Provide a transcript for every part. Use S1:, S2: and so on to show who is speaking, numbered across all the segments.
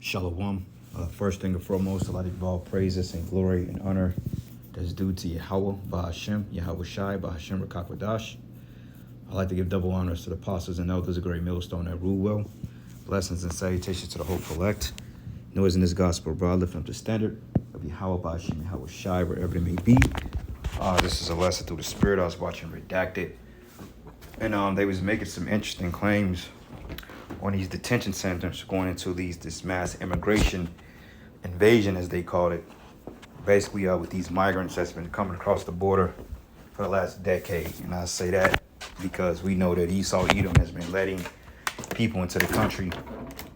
S1: Shalom. First thing and foremost, I'd like to give all praises and glory and honor that's due to Yahweh, Bahashem, Yahweh Shai, Bahashem Rakakwadash. I'd like to give double honors to the apostles and elders of Great Millstone that rule well. Blessings and salutations to the whole collect. Noise in this gospel broadly from the standard of Yahweh, Bahashem, Yahweh Shai, wherever it may be. This is a lesson through the Spirit. I was watching Redacted, and they was making some interesting claims on these detention centers going into this mass immigration invasion, as they called it, basically with these migrants that's been coming across the border for the last decade. And I say that because we know that Esau Edom has been letting people into the country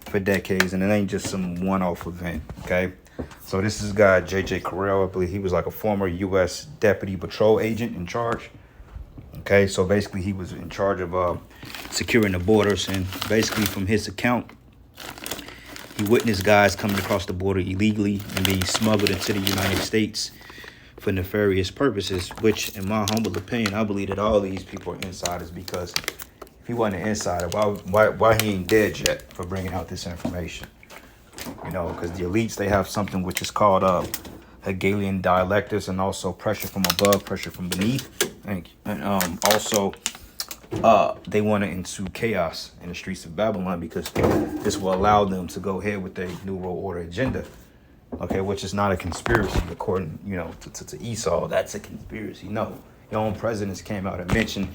S1: for decades, and it ain't just some one-off event, okay? So this is guy J.J. Carrell. I believe he was like a former U.S. Deputy Patrol Agent in charge. Okay, so basically he was in charge of securing the borders, and basically from his account, he witnessed guys coming across the border illegally and being smuggled into the United States for nefarious purposes, which in my humble opinion, I believe that all these people are insiders, because if he wasn't an insider, why he ain't dead yet for bringing out this information? You know, because the elites, they have something which is called Hegelian dialectics, and also pressure from above, pressure from beneath. And also they want to ensue chaos in the streets of Babylon, because this will allow them to go ahead with their New World Order agenda, okay, which is not a conspiracy according, to Esau. That's a conspiracy. No, your own presidents came out and mentioned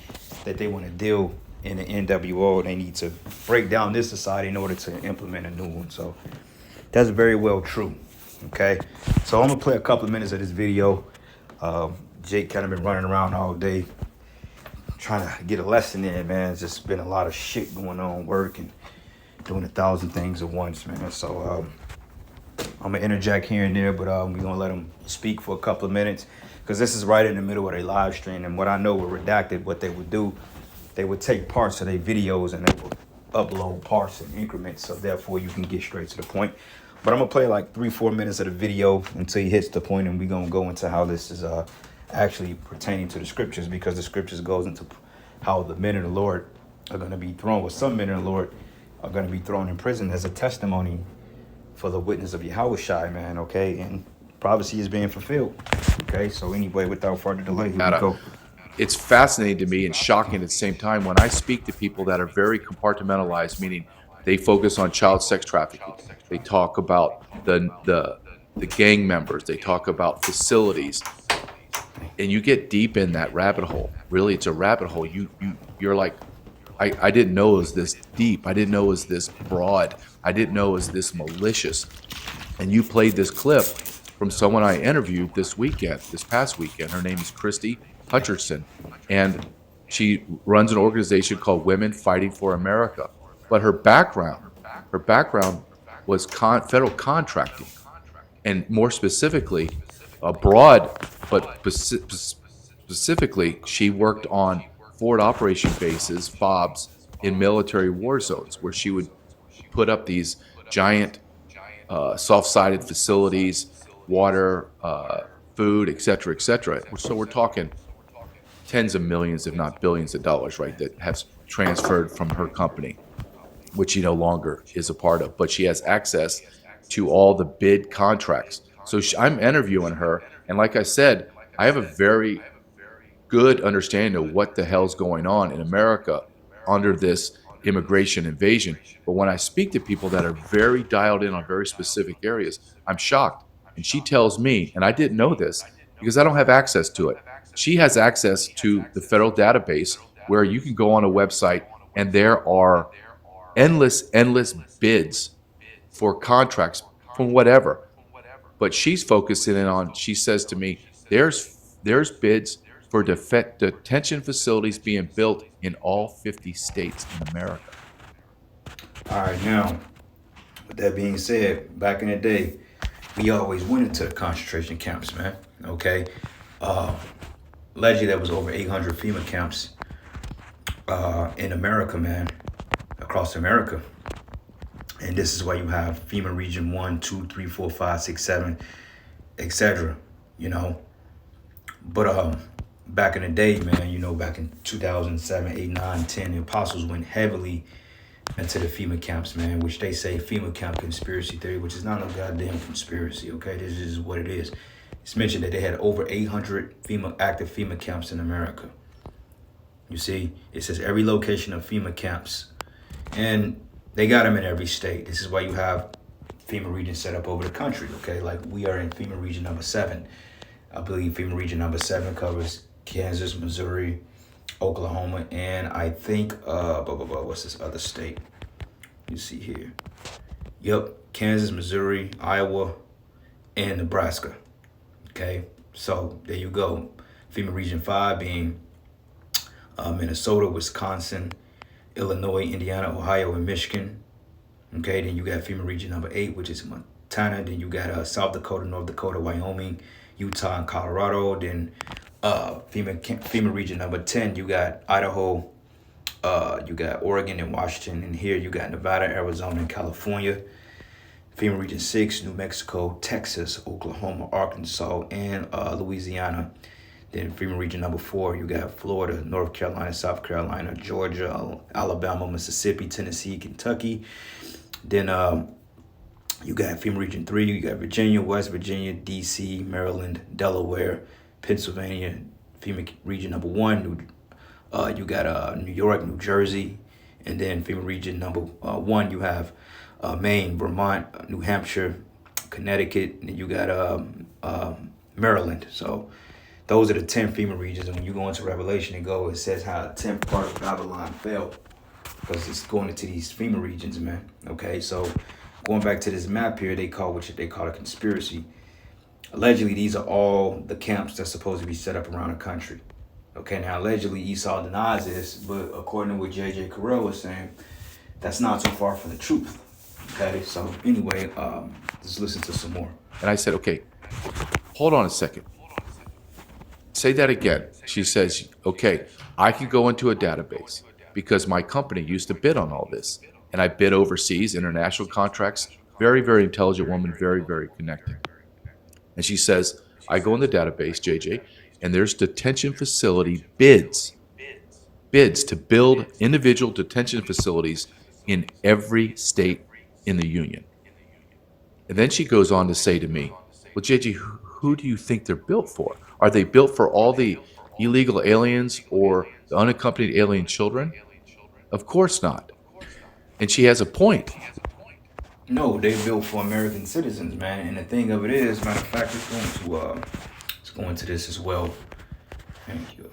S1: that they want to deal in the NWO. They need to break down this society in order to implement a new one. So that's very well true, okay? So I'm going to play a couple of minutes of this video. Jake kind of been running around all day trying to get a lesson in, man. It's just been a lot of shit going on, work and doing 1,000 things at once, man. So I'm going to interject here and there, but we're going to let them speak for a couple of minutes, because this is right in the middle of their live stream. And what I know with Redacted, what they would do, they would take parts of their videos and they would upload parts in increments, so therefore you can get straight to the point. But I'm going to play like 3-4 minutes of the video until he hits the point, and we're going to go into how this is actually pertaining to the scriptures, because the scriptures goes into how the men of the Lord are going to be thrown, or some men of the Lord are going to be thrown in prison as a testimony for the witness of Yahweh Shai, man, okay? And prophecy is being fulfilled, okay? So anyway, without further delay, here we go.
S2: It's fascinating to me and shocking at the same time when I speak to people that are very compartmentalized, meaning they focus on child sex trafficking. They talk about the gang members. They talk about facilities. And you get deep in that rabbit hole. Really, it's a rabbit hole. You're like, I didn't know it was this deep. I didn't know it was this broad. I didn't know it was this malicious. And you played this clip from someone I interviewed this past weekend. Her name is Christy Hutcherson, and she runs an organization called Women Fighting for America. But her background was federal contracting, and more specifically, abroad, but specifically, she worked on forward operation bases, FOBs, in military war zones, where she would put up these giant soft-sided facilities, water, food, et cetera, et cetera. So we're talking tens of millions, if not billions of dollars, right, that has transferred from her company, which she no longer is a part of. But she has access to all the bid contracts. So I'm interviewing her, and like I said, I have a very good understanding of what the hell's going on in America under this immigration invasion. But when I speak to people that are very dialed in on very specific areas, I'm shocked. And she tells me, and I didn't know this because I don't have access to it. She has access to the federal database, where you can go on a website and there are endless bids for contracts from whatever. But she's focusing in on, she says to me, there's bids for detention facilities being built in all 50 states in America.
S1: All right, now, with that being said, back in the day, we always went into the concentration camps, man, okay? Allegedly, there was over 800 FEMA camps in America, man, across America. And this is why you have FEMA Region 1, 2, 3, 4, 5, 6, 7, etc., But back in the day, man, back in 2007, 8, 9, 10, the apostles went heavily into the FEMA camps, man, which they say FEMA camp conspiracy theory, which is not no goddamn conspiracy, okay? This is what it is. It's mentioned that they had over 800 active FEMA camps in America. You see, it says every location of FEMA camps, and they got them in every state. This is why you have FEMA regions set up over the country, okay? Like we are in FEMA region number 7. I believe FEMA region number 7 covers Kansas, Missouri, Oklahoma, and I think, what's this other state? You see here. Yep, Kansas, Missouri, Iowa, and Nebraska. Okay, so there you go. FEMA region 5 being Minnesota, Wisconsin, Illinois, Indiana, Ohio, and Michigan. Okay, then you got FEMA region number 8, which is Montana. Then you got South Dakota, North Dakota, Wyoming, Utah, and Colorado. Then FEMA region number 10, you got Idaho, you got Oregon and Washington, and here you got Nevada, Arizona, and California. FEMA region 6, New Mexico, Texas, Oklahoma, Arkansas, and Louisiana. Then FEMA region number 4, you got Florida, North Carolina, South Carolina, Georgia, Alabama, Mississippi, Tennessee, Kentucky. Then you got FEMA region 3, you got Virginia, West Virginia, DC, Maryland, Delaware, Pennsylvania. FEMA region number 1, you got New York, New Jersey. And then FEMA region number 1, you have Maine, Vermont, New Hampshire, Connecticut, and you got Maryland. So those are the 10 FEMA regions. And when you go into Revelation it says how the 10th part of Babylon fell, because it's going into these FEMA regions, man. Okay, so going back to this map here, they call a conspiracy. Allegedly, these are all the camps that's supposed to be set up around the country. Okay, now allegedly Esau denies this, but according to what J.J. Carell was saying, that's not so far from the truth. Okay, so anyway, just listen to some more.
S2: And I said, okay, hold on a second. Say that again. She says, okay, I can go into a database because my company used to bid on all this. And I bid overseas, international contracts. Very, very intelligent woman, very, very connected. And she says, I go in the database, JJ, and there's detention facility bids to build individual detention facilities in every state in the union. And then she goes on to say to me, well, JJ, who do you think they're built for? Are they built for all the illegal aliens or the unaccompanied alien children? Of course not. And she has a point.
S1: No, they built for American citizens, man. And the thing of it is, matter of fact, let's go into this as well. Thank you.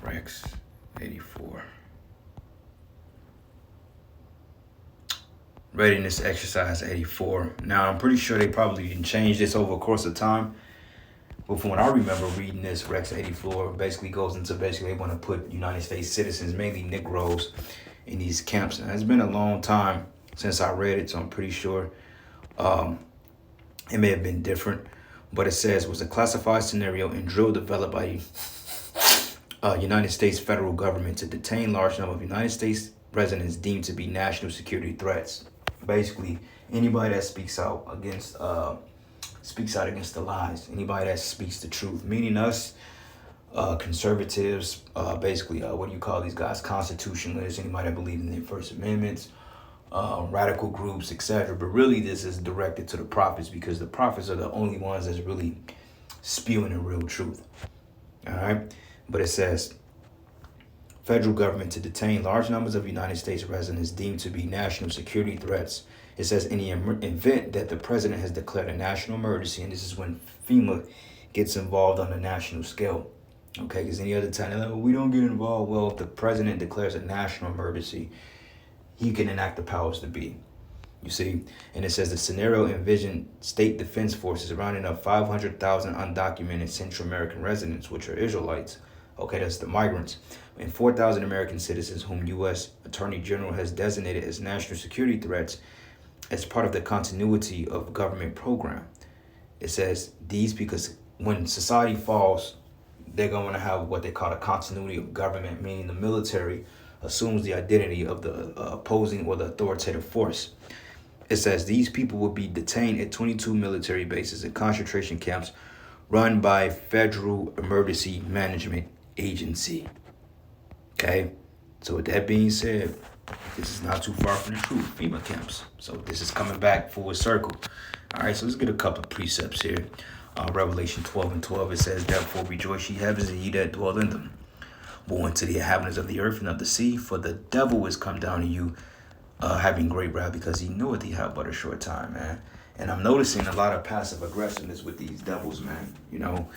S1: Rex 84. Readiness exercise 84. Now, I'm pretty sure they probably didn't change this over the course of time. But from what I remember reading this, Rex 84 basically goes into they want to put United States citizens, mainly Negroes, in these camps. Now, it's been a long time since I read it, so I'm pretty sure it may have been different. But it says, it was a classified scenario and drill developed by United States federal government to detain large number of United States residents deemed to be national security threats. Basically, anybody that speaks out against the lies, anybody that speaks the truth, meaning us, conservatives, basically, what do you call these guys? Constitutionalists, anybody that believes in the First Amendments, radical groups, etc. But really, this is directed to the prophets, because the prophets are the only ones that's really spewing the real truth. All right, but it says, federal government to detain large numbers of United States residents deemed to be national security threats. It says, in the event that the president has declared a national emergency, and this is when FEMA gets involved on a national scale. Okay, because any other time, they're like, well, we don't get involved. Well, if the president declares a national emergency, he can enact the powers to be. You see? And it says the scenario envisioned state defense forces rounding up 500,000 undocumented Central American residents, which are Israelites. Okay, that's the migrants. And 4,000 American citizens whom U.S. Attorney General has designated as national security threats as part of the continuity of government program. It says these because when society falls, they're going to have what they call a continuity of government, meaning the military assumes the identity of the opposing or the authoritative force. It says these people will be detained at 22 military bases and concentration camps run by Federal Emergency Management Agency. Okay, So with that being said, this is not too far from the truth, FEMA camps. So this is coming back full circle. All right, so let's get a couple of precepts here. Revelation 12:12, it says, therefore rejoice ye heavens and ye that dwell in them. Woe unto the inhabitants of the earth and of the sea, for the devil is come down to you, having great wrath, because he knoweth he have but a short time, man. And I'm noticing a lot of passive aggressiveness with these devils, man, you know.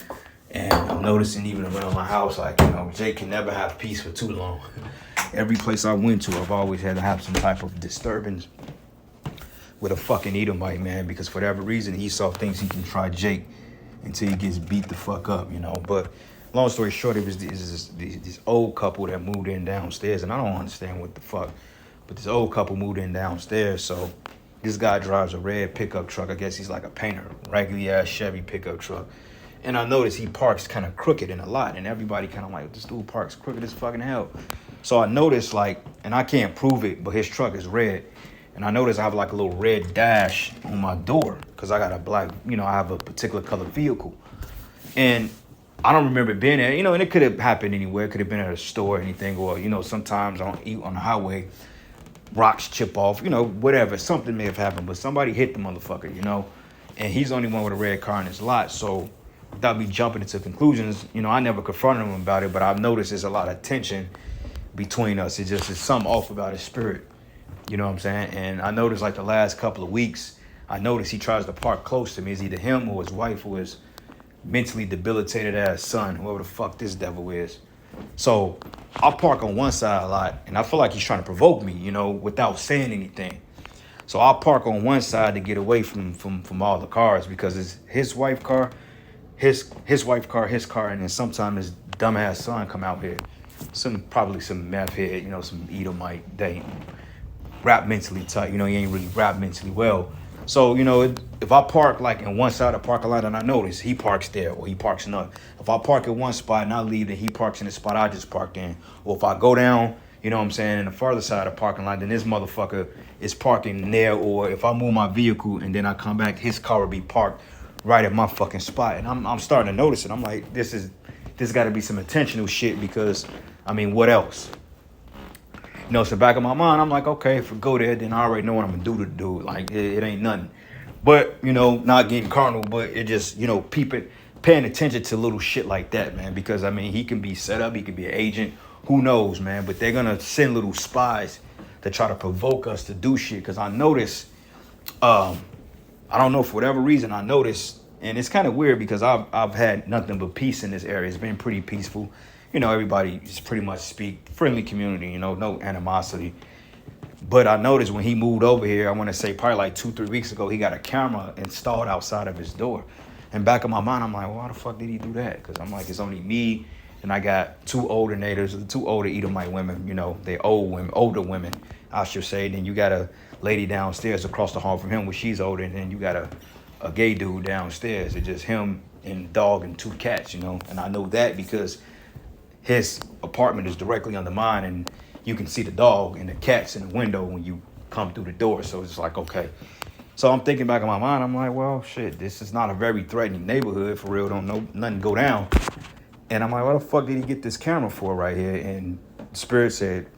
S1: And I'm noticing even around my house, like, you know, Jake can never have peace for too long. Every place I went to, I've always had to have some type of disturbance with a fucking Edomite, man, because for whatever reason, Esau thinks he can try Jake until he gets beat the fuck up, you know. But long story short, it was this old couple that moved in downstairs, and I don't understand what the fuck, but this old couple moved in downstairs. So this guy drives a red pickup truck. I guess he's like a painter, raggedy ass Chevy pickup truck. And I noticed he parks kind of crooked in a lot, and everybody kind of like, this dude parks crooked as fucking hell. So I noticed, like, and I can't prove it, but his truck is red. And I noticed I have like a little red dash on my door because I got a black, you know, I have a particular color vehicle. And I don't remember being there, you know, and it could have happened anywhere. It could have been at a store or anything, or, you know, sometimes on the highway, rocks chip off, you know, whatever. Something may have happened, but somebody hit the motherfucker, you know. And he's the only one with a red car in his lot, so without me jumping into conclusions, you know, I never confronted him about it, but I've noticed there's a lot of tension between us. It's something off about his spirit. You know what I'm saying? And I noticed like the last couple of weeks, I noticed he tries to park close to me. It's either him or his wife or his mentally debilitated ass son, whoever the fuck this devil is. So I'll park on one side a lot, and I feel like he's trying to provoke me, you know, without saying anything. So I'll park on one side to get away from all the cars, because it's his wife car, his wife car, his car, and then sometimes his dumbass son come out here. Probably some meth head, you know, some Edomite. They ain't rap mentally tight, you know, he ain't really rap mentally well. So, you know, if I park like in one side of the parking lot and I notice he parks there or he parks another. If I park in one spot and I leave, then he parks in the spot I just parked in. Or if I go down, you know what I'm saying, in the farther side of the parking lot, then this motherfucker is parking there. Or if I move my vehicle and then I come back, his car will be parked right at my fucking spot. And I'm starting to notice it. I'm like, this got to be some intentional shit, because, I mean, what else? You know, it's the back of my mind. I'm like, okay, if I go there, then I already know what I'm going to do to do. Like, it ain't nothing. But, you know, not getting carnal, but it just, you know, paying attention to little shit like that, man. Because, I mean, he can be set up. He can be an agent. Who knows, man? But they're going to send little spies to try to provoke us to do shit. Because I noticed, I don't know, for whatever reason, I noticed, and it's kind of weird because I've had nothing but peace in this area. It's been pretty peaceful. You know, everybody is pretty much speak friendly community, you know, no animosity. But I noticed when he moved over here, I want to say probably like 2-3 weeks ago, he got a camera installed outside of his door. And back in my mind, I'm like, well, why the fuck did he do that? Because I'm like, it's only me, and I got two older Edomite women, you know, they older women, I should say. Then you got a lady downstairs across the hall from him, where she's older, and then you got a gay dude downstairs. It's just him and a dog and two cats, you know. And I know that because his apartment is directly under mine, and you can see the dog and the cats in the window when you come through the door. So it's like, okay. So I'm thinking back in my mind, I'm like, well, shit, this is not a very threatening neighborhood, for real. Don't know nothing go down. And I'm like, what the fuck did he get this camera for right here? And Spirit said,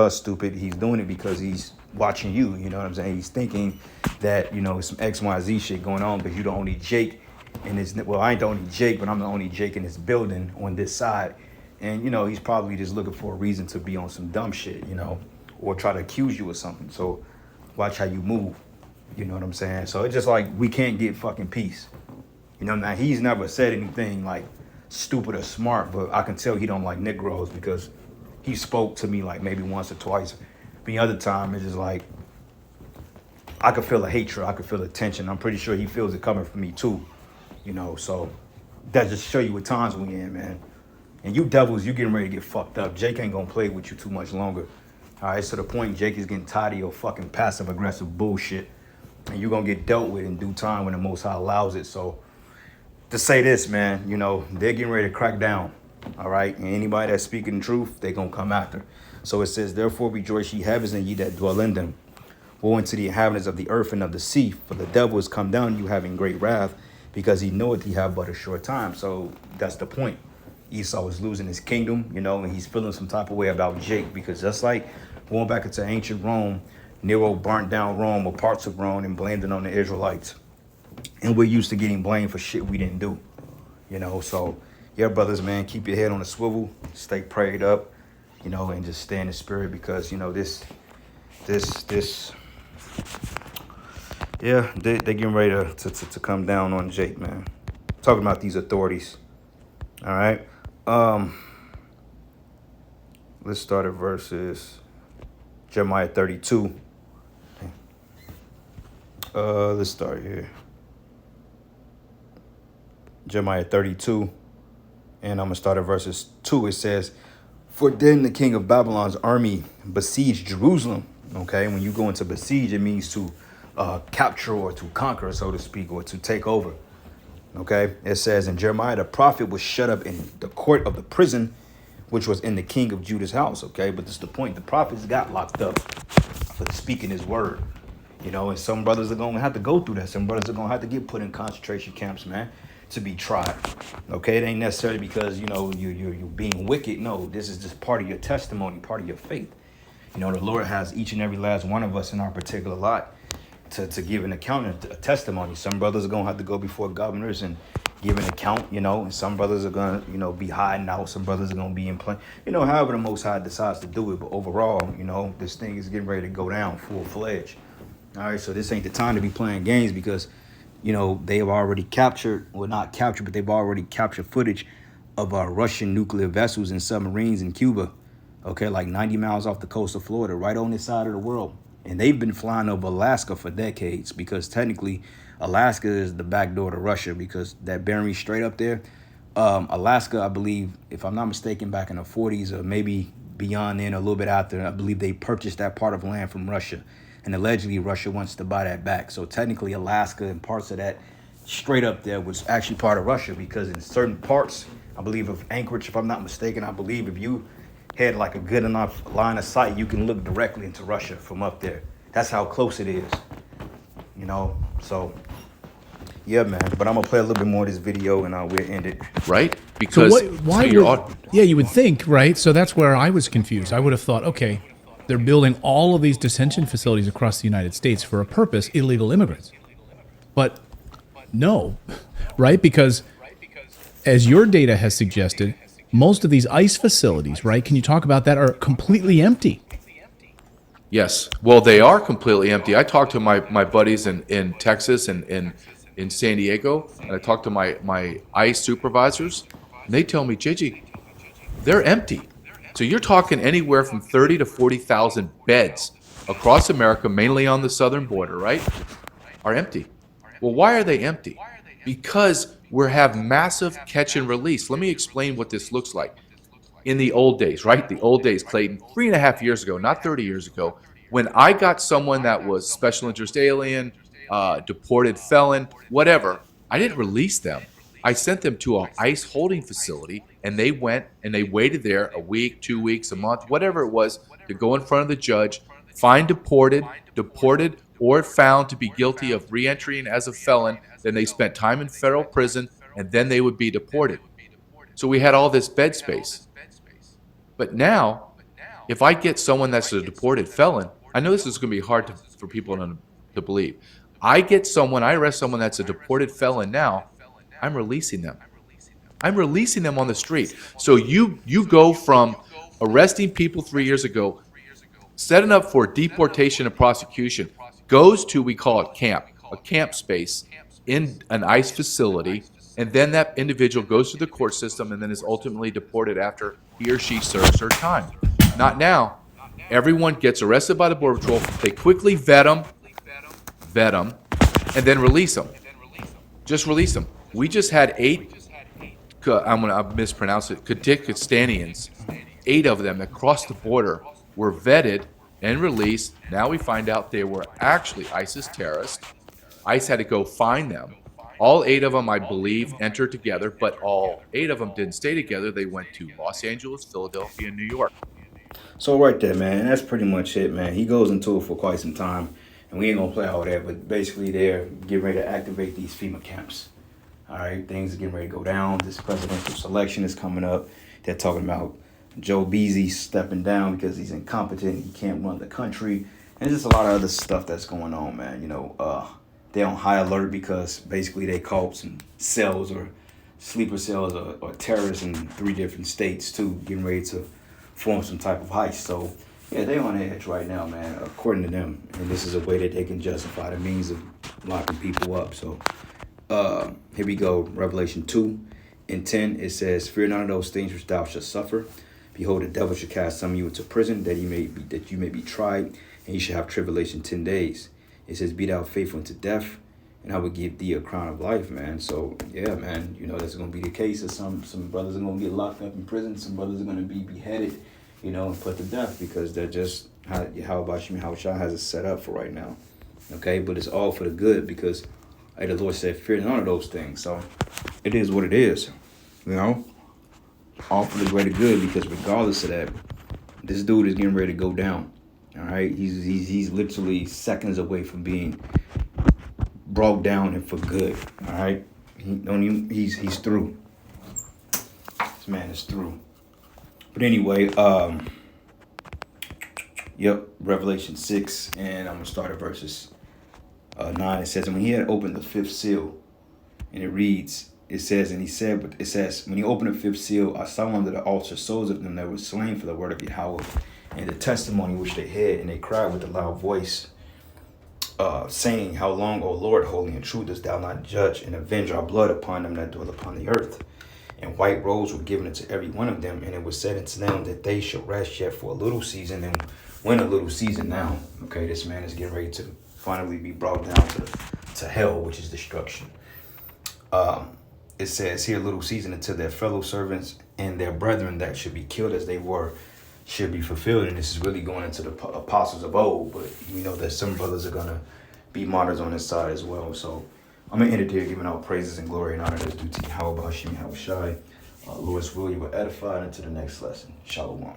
S1: stupid, he's doing it because he's watching you. You know what I'm saying? He's thinking that, you know, some XYZ shit going on, because you're the only Jake in this. Well, I ain't the only Jake, but I'm the only Jake in this building on this side. And, you know, he's probably just looking for a reason to be on some dumb shit, you know, or try to accuse you of something. So watch how you move. You know what I'm saying? So it's just like, we can't get fucking peace. You know, now he's never said anything like stupid or smart, but I can tell he don't like Negroes, because he spoke to me like maybe once or twice. The other time, it's just like, I could feel the hatred. I could feel the tension. I'm pretty sure he feels it coming from me too. You know, so that just show you what times we in, man. And you devils, you getting ready to get fucked up. Jake ain't gonna play with you too much longer. All right, so the point, Jake is getting tired of your fucking passive-aggressive bullshit. And you're gonna get dealt with in due time when the Most High allows it. So to say this, man, you know, they're getting ready to crack down. All right, and anybody that's speaking the truth, they gonna come after. So it says, therefore rejoice ye heavens and ye that dwell in them. Woe unto the inhabitants of the earth and of the sea, for the devil is come down to you having great wrath, because he knoweth he have but a short time. So that's the point. Esau was losing his kingdom, and he's feeling some type of way about Jake because just like going back into ancient Rome, Nero burnt down Rome or parts of Rome and blamed it on the Israelites. And we're used to getting blamed for shit we didn't do, So, yeah, brothers, man, keep your head on a swivel, stay prayed up, and just stay in the spirit because, this, yeah, they getting ready to come down on Jake, man. Talking about these authorities. All right. Let's start at verses Jeremiah 32. Let's start here. Jeremiah 32. And I'm going to start at verses 2. It says, "For then the king of Babylon's army besieged Jerusalem." Okay, when you go into besiege, it means to capture or to conquer, so to speak, or to take over. Okay, it says, "And Jeremiah the prophet was shut up in the court of the prison, which was in the king of Judah's house." Okay, but this is the point. The prophets got locked up for speaking his word. And some brothers are going to have to go through that. Some brothers are going to have to get put in concentration camps, man, to be tried. Okay, it ain't necessarily because, you're being wicked. No, this is just part of your testimony, part of your faith. The Lord has each and every last one of us in our particular lot to give an account, a testimony. Some brothers are going to have to go before governors and give an account, and some brothers are going to, be hiding out. Some brothers are going to be in play, however the Most High decides to do it. But overall, this thing is getting ready to go down full-fledged. All right, so this ain't the time to be playing games because, they have already captured, well, not captured, but they've already captured footage of Russian nuclear vessels and submarines in Cuba, okay, like 90 miles off the coast of Florida, right on this side of the world. And they've been flying over Alaska for decades because technically Alaska is the back door to Russia because that Bering Strait up there, Alaska, I believe, if I'm not mistaken, back in the 40s or maybe beyond then, a little bit after, I believe they purchased that part of land from Russia. And allegedly, Russia wants to buy that back. So technically, Alaska and parts of that straight up there was actually part of Russia because in certain parts, I believe of Anchorage, if I'm not mistaken, I believe if you had like a good enough line of sight, you can look directly into Russia from up there. That's how close it is, So, yeah, man. But I'm going to play a little bit more of this video and we'll end it.
S2: Right? Because
S3: you would think, right? So that's where I was confused. I would have thought, okay, they're building all of these detention facilities across the United States for a purpose, illegal immigrants. But no, right? Because as your data has suggested, most of these ICE facilities, right? Can you talk about that? Are completely empty.
S2: Yes. Well, they are completely empty. I talked to my buddies in Texas and in San Diego, and I talked to my ICE supervisors, and they tell me, JJ, they're empty. So you're talking anywhere from 30 to 40,000 beds across America, mainly on the southern border, right, are empty. Well, why are they empty? Because we have massive catch and release. Let me explain what this looks like. In the old days, right? The old days, Clayton, 3.5 years ago, not 30 years ago, when I got someone that was special interest alien, deported felon, whatever, I didn't release them. I sent them to an ICE holding facility, and they went and they waited there a week, 2 weeks, a month, whatever it was, to go in front of the judge, find deported, or found to be guilty of reentry as a felon. Then they spent time in federal prison, and then they would be deported. So we had all this bed space. But now, if I get someone that's a deported felon, I know this is going to be hard for people to believe. I arrest someone that's a deported felon now, I'm releasing them. I'm releasing them on the street. So you go from arresting people 3 years ago, setting up for deportation and prosecution, goes to, we call it a camp space in an ICE facility, and then that individual goes through the court system and then is ultimately deported after he or she serves her time. Not now. Everyone gets arrested by the Border Patrol. They quickly vet them, and then release them. Just release them. We just had 8, I'm going to mispronounce it, Kyrgyzstanians, 8 of them that crossed the border, were vetted and released. Now we find out they were actually ISIS terrorists. ICE had to go find them. All 8 of them, I believe, entered together, but all 8 of them didn't stay together. They went to Los Angeles, Philadelphia, and New York.
S1: So right there, man, that's pretty much it, man. He goes into it for quite some time, and we ain't going to play all that, but basically they're getting ready to activate these FEMA camps. All right, things are getting ready to go down. This presidential selection is coming up. They're talking about Joe Beasy stepping down because he's incompetent. He can't run the country. And there's just a lot of other stuff that's going on, man. They're on high alert because basically they caught some cells or sleeper cells or terrorists in 3 different states too, getting ready to form some type of heist. So yeah, they're on edge right now, man, according to them. And this is a way that they can justify the means of locking people up. So here we go. Revelation 2:10, it says, "Fear none of those things which thou shalt suffer. Behold, the devil shall cast some of you into prison, that you may be tried, and you shall have tribulation 10 days. It says, be thou faithful unto death, and I will give thee a crown of life," man. So yeah, man, that's gonna be the case. That some brothers are gonna get locked up in prison. Some brothers are gonna be beheaded, and put to death, because they're just how Shah has it set up for right now. Okay, but it's all for the good, because the Lord said, "Fear none of those things." So it is what it is, all for the greater good, because regardless of that, this dude is getting ready to go down. All right, he's literally seconds away from being brought down, and for good. All right, he's through. This man is through. But anyway, Revelation 6, and I'm gonna start at verses 9. It says, "And when he had opened the 5th seal," and it says, "When he opened the 5th seal, I saw under the altar souls of them that were slain for the word of Yahweh and the testimony which they had, and they cried with a loud voice, saying, How long, O Lord, holy and true, dost thou not judge and avenge our blood upon them that dwell upon the earth? And white robes were given unto every one of them, and it was said unto them that they shall rest yet for a little season." And when a little season now? Okay, this man is getting ready to finally be brought down to hell, which is destruction. It says here, "Little season until their fellow servants and their brethren that should be killed as they were should be fulfilled." And this is really going into the apostles of old, but we know that some brothers are going to be martyrs on this side as well. So I'm going to end it here, giving out praises and glory and honor that's due to Yahweh, Bahashim, Yahweh Shai. Lord's will, you will edify into the next lesson. Shalom.